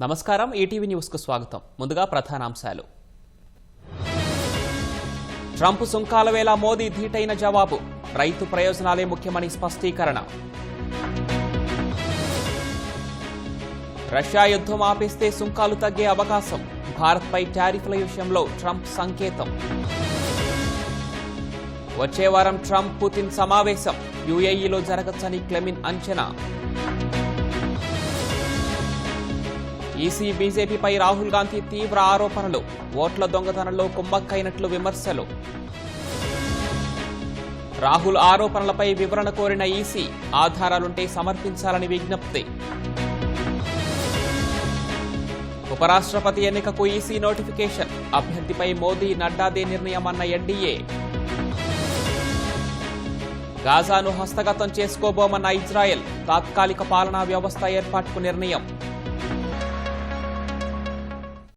నమస్కారం ETV news కు స్వాగతం. ముందుగా ప్రధానాంశాలు. ట్రంప్ సుంకాల వేళ మోదీ ధీటైన జవాబు. రైతు ప్రయోజనాలే ముఖ్యమని స్పష్టీకరణ. రష్యా యుద్ధం ఆపేస్తే సుంకాలు తగ్గే అవకాశం. భారత్పై టారిఫ్ల విషయంలో ట్రంప్ సంకేతం. వచ్చే వారం ట్రంప్ పుతిన్ సమావేశం. యుఏఈలో జరగచ్చని క్లెమిన్ అంచనా. ఈసీ బీజేపీపై రాహుల్ గాంధీ తీవ్ర ఆరోపణలు. ఓట్ల దొంగతనంలో కుమ్మక్కైనట్లు విమర్శలు. రాహుల్ ఆరోపణలపై వివరణ కోరిన ఈసీ. ఆధారాలుంటే సమర్పించాలని విజ్ఞప్తి. ఉపరాష్ట్రపతి ఎన్నికకు ఈసీ నోటిఫికేషన్. అభ్యర్థిపై మోదీ నడ్డాదే నిర్ణయమన్న ఎన్డీఏ. గాజాను హస్తగతం చేసుకోబోమన్న ఇజ్రాయెల్. తాత్కాలిక పాలనా వ్యవస్థ ఏర్పాటుకు నిర్ణయం.